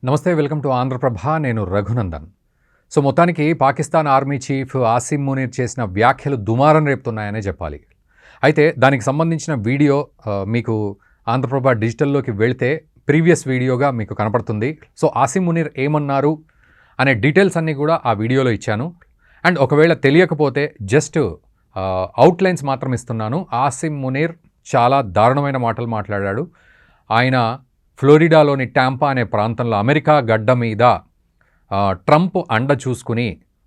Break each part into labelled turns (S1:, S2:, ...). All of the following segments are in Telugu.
S1: నమస్తే, వెల్కమ్ టు ఆంధ్రప్రభ. నేను రఘునందన్. మొత్తానికి పాకిస్తాన్ ఆర్మీ చీఫ్ ఆసిమ్ మునీర్ చేసిన వ్యాఖ్యలు దుమారం రేపుతున్నాయనే చెప్పాలి. అయితే దానికి సంబంధించిన వీడియో మీకు ఆంధ్రప్రభ డిజిటల్లోకి వెళితే ప్రీవియస్ వీడియోగా మీకు కనపడుతుంది. ఆసిమ్ మునీర్ ఏమన్నారు అనే డీటెయిల్స్ అన్నీ కూడా ఆ వీడియోలో ఇచ్చాను. అండ్ ఒకవేళ తెలియకపోతే జస్ట్ అవుట్లైన్స్ మాత్రం ఇస్తున్నాను. ఆసిమ్ మునీర్ చాలా దారుణమైన మాటలు మాట్లాడాడు. ఆయన ఫ్లోరిడాలోని టాంపా అనే ప్రాంతంలో అమెరికా గడ్డ మీద ట్రంప్ అండ చూసుకుని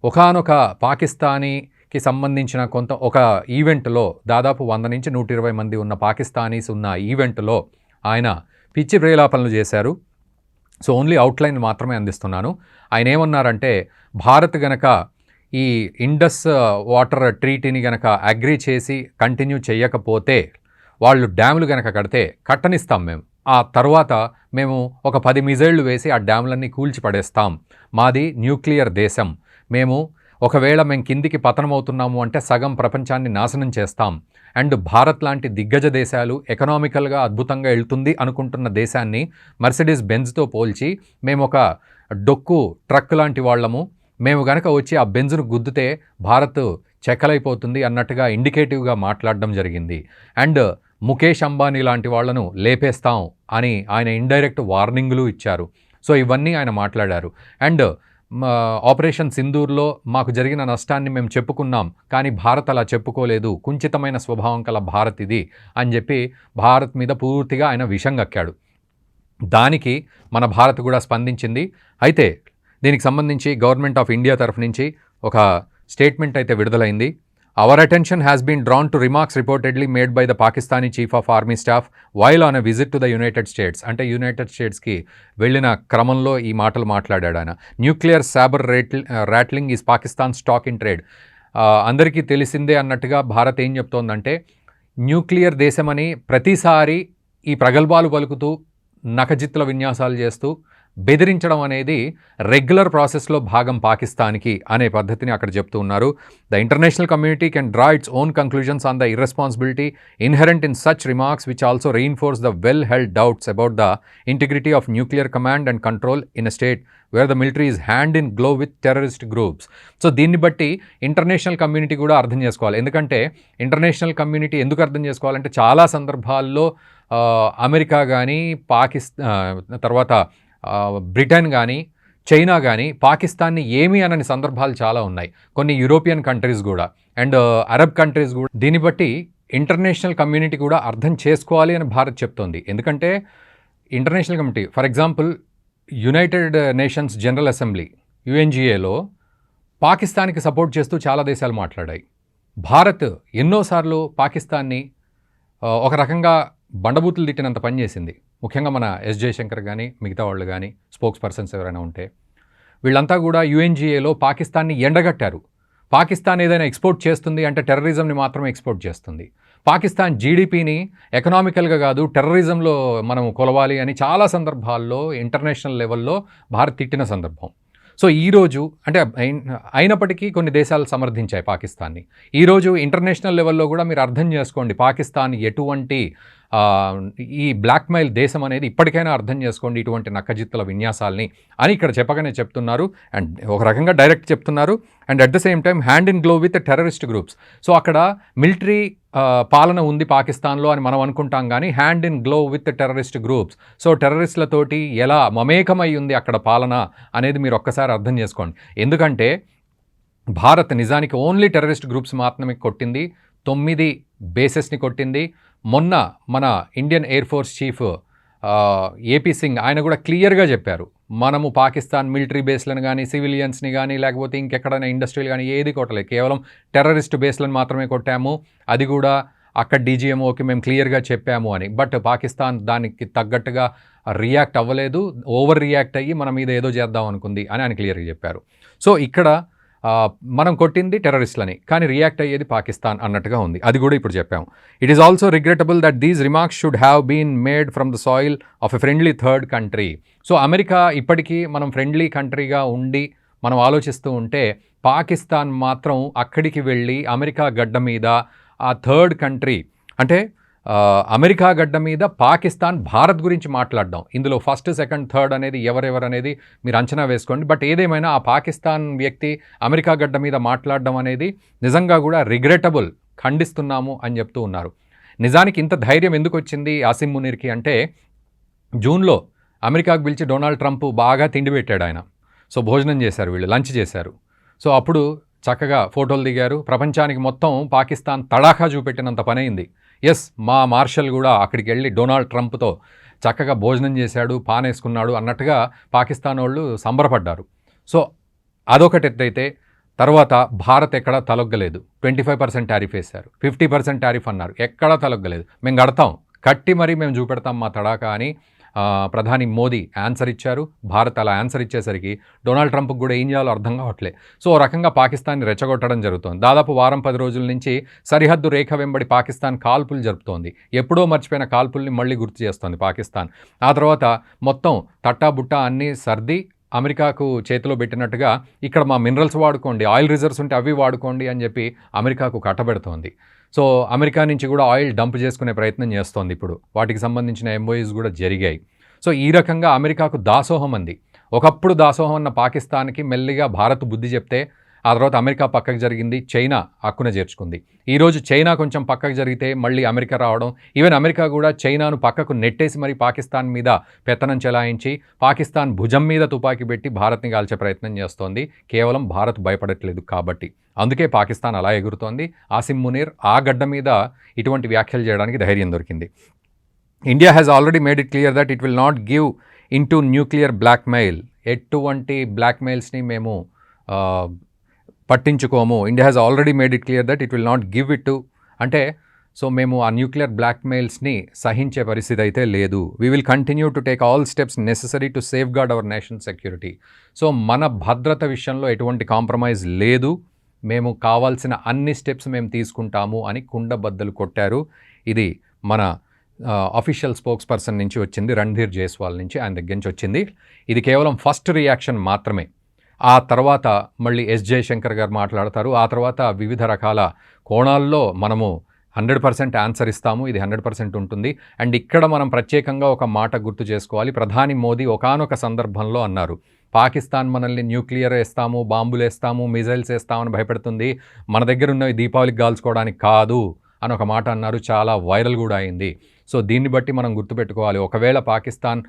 S1: ఒకానొక పాకిస్తానీకి సంబంధించిన ఒక ఈవెంట్లో దాదాపు 100 నుంచి 120 మంది ఉన్న పాకిస్తానీస్ ఉన్న ఈవెంట్లో ఆయన పిచ్చి ప్రేలాపనలు చేశారు. ఓన్లీ అవుట్లైన్ మాత్రమే అందిస్తున్నాను. ఆయన ఏమన్నారంటే, భారత్ గనక ఈ ఇండస్ వాటర్ ట్రీటీని గనక అగ్రీ చేసి కంటిన్యూ చేయకపోతే, వాళ్ళు డ్యాములు గనక కడితే కట్టనిస్తాం మేము. ఆ తర్వాత మేము ఒక 10 మిజైళ్లు వేసి ఆ డ్యాములన్నీ కూల్చి పడేస్తాం. మాది న్యూక్లియర్ దేశం. ఒకవేళ మేము కిందికి పతనమవుతున్నాము అంటే సగం ప్రపంచాన్ని నాశనం చేస్తాం. అండ్ భారత్ లాంటి దిగ్గజ దేశాలు ఎకనామికల్గా అద్భుతంగా వెళ్తుంది అనుకుంటున్న దేశాన్ని మర్సిడీస్ బెంజ్తో పోల్చి మేము ఒక డొక్కు ట్రక్ లాంటి వాళ్ళము, మేము గనక వచ్చి ఆ బెంజ్ను గుద్దితే భారత్ చెక్కలైపోతుంది అన్నట్టుగా ఇండికేటివ్గా మాట్లాడడం జరిగింది. అండ్ ముఖేష్ అంబానీ లాంటి వాళ్లను లేపేస్తాం అని ఆయన ఇండైరెక్ట్ వార్నింగ్లు ఇచ్చారు. ఇవన్నీ ఆయన మాట్లాడారు. అండ్ ఆపరేషన్ సింధూర్లో మాకు జరిగిన నష్టాన్ని మేము చెప్పుకున్నాం, కానీ భారత్ అలా చెప్పుకోలేదు. కుంచితమైన స్వభావం కల భారత్ ఇది అని చెప్పి భారత్ మీద పూర్తిగా ఆయన విషం కక్కాడు. దానికి మన భారత్ కూడా స్పందించింది. అయితే దీనికి సంబంధించి గవర్నమెంట్ ఆఫ్ ఇండియా తరఫు నుంచి ఒక స్టేట్మెంట్ అయితే విడుదలైంది. Our attention has been drawn to remarks reportedly made by the Pakistani Chief of Army Staff while on a visit to the United States. అంటే యునైటెడ్ స్టేట్స్కి వెళ్ళిన క్రమంలో ఈ మాటలు మాట్లాడాడు ఆయన. Nuclear sabre rattling is Pakistan stock in trade. అందరికీ తెలిసిందే అన్నట్టుగా భారత్ ఏం చెప్తోందంటే, న్యూక్లియర్ దేశమని ప్రతిసారి ఈ ప్రగల్భాలు పలుకుతూ నఖజిత్తుల విన్యాసాలు చేస్తూ బెదిరించడం అనేది రెగ్యులర్ ప్రాసెస్లో భాగం పాకిస్తాన్కి అనే పద్ధతిని అక్కడ చెప్తూ ఉన్నారు. The international community can draw its own conclusions on the irresponsibility inherent in such remarks which also reinforce the well held doubts about the integrity of nuclear command and control in a state where the military is hand in glove with terrorist groups. దీన్ని బట్టి ఇంటర్నేషనల్ కమ్యూనిటీ కూడా అర్థం చేసుకోవాలి. ఎందుకంటే ఇంటర్నేషనల్ కమ్యూనిటీ ఎందుకు అర్థం చేసుకోవాలంటే, చాలా సందర్భాల్లో అమెరికా కానీ తర్వాత బ్రిటన్ కానీ చైనా కానీ పాకిస్తాన్ని ఏమీ అనని సందర్భాలు చాలా ఉన్నాయి. కొన్ని యూరోపియన్ కంట్రీస్ కూడా అండ్ అరబ్ కంట్రీస్ కూడా. దీన్ని బట్టి ఇంటర్నేషనల్ కమ్యూనిటీ కూడా అర్థం చేసుకోవాలి అని భారత్ చెప్తోంది. ఎందుకంటే international community, for example United Nations General Assembly UNGAలో పాకిస్తాన్కి సపోర్ట్ చేస్తూ చాలా దేశాలు మాట్లాడాయి. భారత్ ఎన్నోసార్లు పాకిస్తాన్ని ఒక రకంగా బండబూతులు తిట్టినంత పనిచేసింది. ముఖ్యంగా మన S. జయశంకర్ కానీ మిగతా వాళ్ళు కానీ స్పోక్స్ పర్సన్స్ ఎవరైనా ఉంటే వీళ్ళంతా కూడా UNGAలో పాకిస్తాన్ని ఎండగట్టారు. పాకిస్తాన్ ఏదైనా ఎక్స్పోర్ట్ చేస్తుంది అంటే టెర్రరిజంని మాత్రమే ఎక్స్పోర్ట్ చేస్తుంది. పాకిస్తాన్ జీడిపిని ఎకనామికల్గా కాదు టెర్రరిజంలో మనం కొలవాలి అని చాలా సందర్భాల్లో ఇంటర్నేషనల్ లెవెల్లో భారత్ తిట్టిన సందర్భం. ఈరోజు అంటే అయినప్పటికీ కొన్ని దేశాలు సమర్థించాయి పాకిస్తాన్ని. ఈరోజు ఇంటర్నేషనల్ లెవెల్లో కూడా మీరు అర్థం చేసుకోండి, పాకిస్తాన్ ఎటువంటి ఈ బ్లాక్మెయిల్ దేశం అనేది ఇప్పటికైనా అర్థం చేసుకోండి, ఇటువంటి నక్కజిత్తుల విన్యాసాలని అని ఇక్కడ చెప్పగానే చెప్తున్నారు. అండ్ ఒక రకంగా డైరెక్ట్ చెప్తున్నారు. And at the same time hand in glove with terrorist groups. అక్కడ మిలిటరీ పాలన ఉంది పాకిస్తాన్లో అని మనం అనుకుంటాం, కానీ hand in glove with terrorist groups. టెర్రరిస్టులతోటి ఎలా మమేకమై ఉంది అక్కడ పాలన అనేది మీరు ఒక్కసారి అర్థం చేసుకోండి. ఎందుకంటే భారత్ నిజానికి ఓన్లీ టెర్రరిస్ట్ గ్రూప్స్ మాత్రమే కొట్టింది, 9 బేసెస్ని కొట్టింది. మొన్న మన Indian air force chief AP Singh ఆయన కూడా క్లియర్గా చెప్పారు, మనము పాకిస్తాన్ మిలిటరీ బేస్లను కానీ సివిలియన్స్ని కానీ లేకపోతే ఇంకెక్కడైనా ఇండస్ట్రీలు కానీ ఏది కొట్టలేదు, కేవలం టెర్రరిస్ట్ బేస్లను మాత్రమే కొట్టాము, అది కూడా అక్కడ DGMOకి మేము క్లియర్గా చెప్పాము అని. బట్ పాకిస్తాన్ దానికి తగ్గట్టుగా రియాక్ట్ అవ్వలేదు, ఓవర్ రియాక్ట్ అయ్యి మన మీద ఏదో చేద్దాం అనుకుంది అని ఆయన క్లియర్గా చెప్పారు. ఇక్కడ మనం కొట్టింది టెర్రరిస్టులని, కానీ రియాక్ట్ అయ్యేది పాకిస్తాన్ అన్నట్టుగా ఉంది. అది కూడా ఇప్పుడు చెప్పాము. It is also regrettable that these remarks should have been made from the soil of a friendly third country. America ఇప్పటికీ మనం ఫ్రెండ్లీ కంట్రీగా ఉండి మనం ఆలోచిస్తూ ఉంటే, పాకిస్తాన్ మాత్రం అక్కడికి వెళ్ళి అమెరికా గడ్డ మీద ఆ థర్డ్ కంట్రీ అంటే అమెరికా గడ్డ మీద పాకిస్తాన్, భారత్ గురించి మాట్లాడడం. ఇందులో ఫస్ట్, సెకండ్, థర్డ్ అనేది ఎవరెవరనేది మీరు అంచనా వేసుకోండి. బట్ ఏదేమైనా ఆ పాకిస్తాన్ వ్యక్తి అమెరికా గడ్డ మీద మాట్లాడడం అనేది నిజంగా కూడా రిగ్రెటబుల్, ఖండిస్తున్నాము అని చెప్తూ ఉన్నారు. నిజానికి ఇంత ధైర్యం ఎందుకు వచ్చింది ఆసిమ్ మునీర్కి అంటే, జూన్లో అమెరికాకు పిలిచి డొనాల్డ్ ట్రంప్ బాగా తిండి పెట్టాడు ఆయన. సో భోజనం చేశారు, వీళ్ళు లంచ్ చేశారు. సో అప్పుడు చక్కగా ఫోటోలు దిగారు. ప్రపంచానికి మొత్తం పాకిస్తాన్ తడాఖా చూపెట్టినంత పని అయింది. ఎస్, మా మార్షల్ కూడా అక్కడికి వెళ్ళి డొనాల్డ్ ట్రంప్తో చక్కగా భోజనం చేశాడు, పానేసుకున్నాడు అన్నట్టుగా పాకిస్తాన్ వాళ్ళు సంబరపడ్డారు. సో అదొకటి ఎత్తైతే, తర్వాత భారత్ ఎక్కడా తలొగ్గలేదు. 25% టారిఫ్ వేశారు, 50% టారిఫ్ అన్నారు, ఎక్కడా తలొగ్గలేదు. మేము కడతాం, కట్టి మరీ మేము చూపెడతాం మా తడాకా అని ప్రధాని మోదీ ఆన్సర్ ఇచ్చారు. భారత్ అలా ఆన్సర్ ఇచ్చేసరికి డొనాల్డ్ ట్రంప్కి కూడా ఏం చేయాలో అర్థం కావట్లే. సో ఓ రకంగా పాకిస్తాన్ని రెచ్చగొట్టడం జరుగుతోంది. దాదాపు వారం 10 రోజుల నుంచి సరిహద్దు రేఖ వెంబడి పాకిస్తాన్ కాల్పులు జరుపుతోంది. ఎప్పుడో మర్చిపోయిన కాల్పుల్ని మళ్ళీ గుర్తు చేస్తోంది పాకిస్తాన్. ఆ తర్వాత మొత్తం తట్టాబుట్టా అన్నీ సర్ది అమెరికాకు చేతిలో పెట్టినట్టుగా ఇక్కడ మా మినరల్స్ వాడుకోండి, ఆయిల్ రిజర్వ్స్ ఉంటే అవి వాడుకోండి అని చెప్పి అమెరికాకు కట్టబెడుతోంది. సో అమెరికా నుంచి కూడా ఆయిల్ డంప్ చేసుకునే ప్రయత్నం చేస్తోంది. ఇప్పుడు వాటికి సంబంధించిన ఎంఓయూస్ కూడా జరిగాయి. సో ఈ రకంగా అమెరికాకు దాసోహం అంది. ఒకప్పుడు దాసోహం అన్న పాకిస్తాన్కి మెల్లిగా భారత్ బుద్ధి చెప్తే ఆ తర్వాత అమెరికా పక్కకు జరిగింది, చైనా హక్కున చేర్చుకుంది. ఈరోజు చైనా కొంచెం పక్కకు జరిగితే మళ్ళీ అమెరికా రావడం, ఈవెన్ అమెరికా కూడా చైనాను పక్కకు నెట్టేసి మరి పాకిస్తాన్ మీద పెత్తనం చెలాయించి పాకిస్తాన్ భుజం మీద తుపాకీ పెట్టి భారత్ని కాల్చే ప్రయత్నం చేస్తోంది. కేవలం భారత్ భయపడట్లేదు కాబట్టి. అందుకే పాకిస్తాన్ అలా ఎగురుతోంది. ఆసిమ్ మునీర్ ఆ గడ్డ మీద ఇటువంటి వ్యాఖ్యలు చేయడానికి ధైర్యం దొరికింది. India has already made it clear that it will not give in to nuclear blackmail. ఎటువంటి బ్లాక్మెయిల్స్ని మేము పట్టించుకోము. India has already made it clear that it will not give it to అంటే, సో మేము ఆ న్యూక్లియర్ బ్లాక్మెయిల్స్ని సహించే పరిస్థితి అయితే లేదు. We will continue to take all steps necessary to safeguard our nation security. So మన భద్రత విషయంలో ఎటువంటి కాంప్రమైజ్ లేదు, మేము కావాల్సిన అన్ని స్టెప్స్ మేము తీసుకుంటాము అని కుండబద్దలు కొట్టారు. ఇది మన అఫీషియల్ స్పోక్స్ పర్సన్ నుంచి వచ్చింది, రణ్ధీర్ జైస్వాల్ నుంచి, ఆయన దగ్గర నుంచి వచ్చింది. ఇది కేవలం ఫస్ట్ రియాక్షన్ మాత్రమే. ఆ తర్వాత మళ్ళీ ఎస్ జయశంకర్ గారు మాట్లాడతారు. ఆ తర్వాత వివిధ రకాల కోణాల్లో మనము 100% ఆన్సర్ ఇస్తాము, ఇది 100% ఉంటుంది. అండ్ ఇక్కడ మనం ప్రత్యేకంగా ఒక మాట గుర్తు చేసుకోవాలి. ప్రధాని మోదీ ఒకానొక సందర్భంలో అన్నారు, పాకిస్తాన్ మనల్ని న్యూక్లియర్ వేస్తాము, బాంబులు వేస్తాము, మిజైల్స్ వేస్తామని భయపెడుతుంది, మన దగ్గర ఉన్నవి దీపావళికి కాల్చుకోవడానికి కాదు అని ఒక మాట అన్నారు. చాలా వైరల్ కూడా అయింది. సో దీన్ని బట్టి మనం గుర్తుపెట్టుకోవాలి, ఒకవేళ పాకిస్తాన్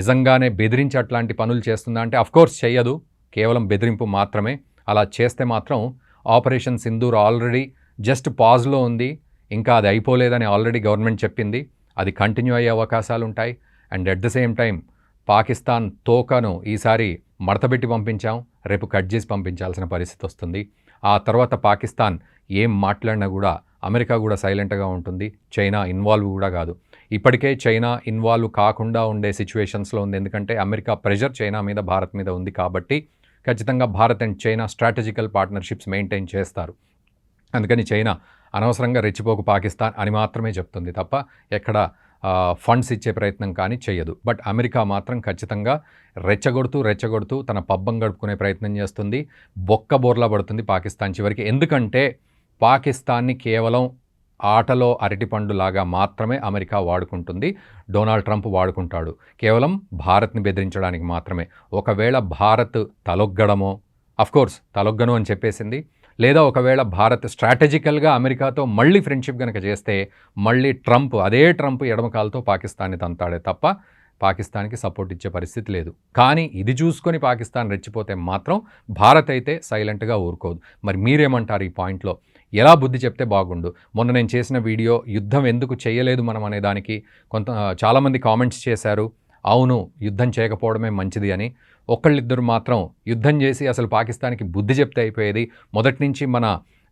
S1: నిజంగానే బెదిరించి అట్లాంటి పనులు చేస్తుందా అంటే అఫ్కోర్స్ చెయ్యదు, కేవలం బెదిరింపు మాత్రమే. అలా చేస్తే మాత్రం ఆపరేషన్ సింధూర్ ఆల్రెడీ జస్ట్ పాజ్లో ఉంది, ఇంకా అది అయిపోలేదని ఆల్రెడీ గవర్నమెంట్ చెప్పింది. అది కంటిన్యూ అయ్యే అవకాశాలు ఉంటాయి. And at the same time Pakistan తోకను ఈసారి మడతబెట్టి పంపించాం, రేపు కట్ చేసి పంపించాల్సిన పరిస్థితి వస్తుంది. ఆ తర్వాత పాకిస్తాన్ ఏం మాట్లాడినా కూడా అమెరికా కూడా సైలెంట్గా ఉంటుంది, చైనా ఇన్వాల్వ్ కూడా కాదు. ఇప్పటికే చైనా ఇన్వాల్వ్ కాకుండా ఉండే సిచ్యువేషన్స్లో ఉంది, ఎందుకంటే అమెరికా ప్రెషర్ చైనా మీద, భారత్ మీద ఉంది కాబట్టి ఖచ్చితంగా Bharat and China strategical partnerships maintain చేస్తారు. అందుకని చైనా అనవసరంగా రెచ్చిపోకు పాకిస్తాన్ అని మాత్రమే చెప్తుంది తప్ప ఎక్కడ ఫండ్స్ ఇచ్చే ప్రయత్నం కానీ చేయదు. బట్ అమెరికా మాత్రం ఖచ్చితంగా రెచ్చగొడుతూ తన పబ్బం గడుపుకునే ప్రయత్నం చేస్తుంది. బొక్క బోర్లా పడుతుంది పాకిస్తాన్ చివరికి. ఎందుకంటే పాకిస్తాన్ని కేవలం ఆటలో అరటిపండులాగా మాత్రమే అమెరికా వాడుకుంటుంది, డొనాల్డ్ ట్రంప్ వాడుకుంటాడు కేవలం భారత్ని బెదిరించడానికి మాత్రమే. ఒకవేళ భారత్ తలొగ్గడమో, అఫ్కోర్స్ తలొగ్గను అని చెప్పేసింది, లేదా ఒకవేళ భారత్ స్ట్రాటజికల్గా అమెరికాతో మళ్ళీ ఫ్రెండ్షిప్ కనుక చేస్తే మళ్ళీ అదే ట్రంప్ ఎడమకాలతో పాకిస్తాన్ని తంతాడే తప్ప పాకిస్తాన్కి సపోర్ట్ ఇచ్చే పరిస్థితి లేదు. కానీ ఇది చూసుకొని పాకిస్తాన్ రెచ్చిపోతే మాత్రం భారత్ అయితే సైలెంట్గా ఊరుకోదు. మరి మీరేమంటారు ఈ పాయింట్లో? ఎలా బుద్ధి చెప్తే బాగుండు? మొన్న నేను చేసిన వీడియో యుద్ధం ఎందుకు చేయలేదు మనం అనే దానికి చాలామంది కామెంట్స్ చేశారు, అవును యుద్ధం చేయకపోవడమే మంచిది అని. ఒకళ్ళిద్దరు మాత్రం యుద్ధం చేసి అసలు పాకిస్తాన్కి బుద్ధి చెప్తే అయిపోయేది. మొదటి నుంచి మన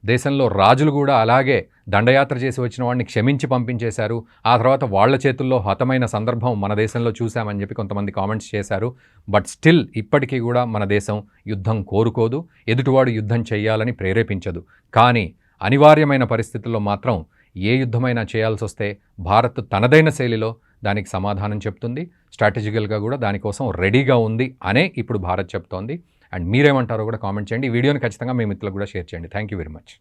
S1: దేశంలో రాజులు కూడా అలాగే దండయాత్ర చేసి వచ్చిన వాడిని క్షమించి పంపించేశారు, ఆ తర్వాత వాళ్ళ చేతుల్లో హతమైన సందర్భం మన దేశంలో చూశామని చెప్పి కొంతమంది కామెంట్స్ చేశారు. బట్ స్టిల్ ఇప్పటికీ కూడా మన దేశం యుద్ధం కోరుకోదు, ఎదుటివాడు యుద్ధం చేయాలని ప్రేరేపించదు. కానీ అనివార్యమైన పరిస్థితుల్లో మాత్రం ఏ యుద్ధమైనా చేయాల్సి వస్తే భారత్ తనదైన శైలిలో దానికి సమాధానం చెప్తుంది, స్ట్రాటజికల్గా కూడా దానికోసం రెడీగా ఉంది అనే ఇప్పుడు భారత్ చెప్తోంది. అండ్ మీరేమంటారో కూడా కామెంట్ చేయండి. ఈ వీడియోని ఖచ్చితంగా మీ మిత్రులకు కూడా షేర్ చేయండి. Thank you very much.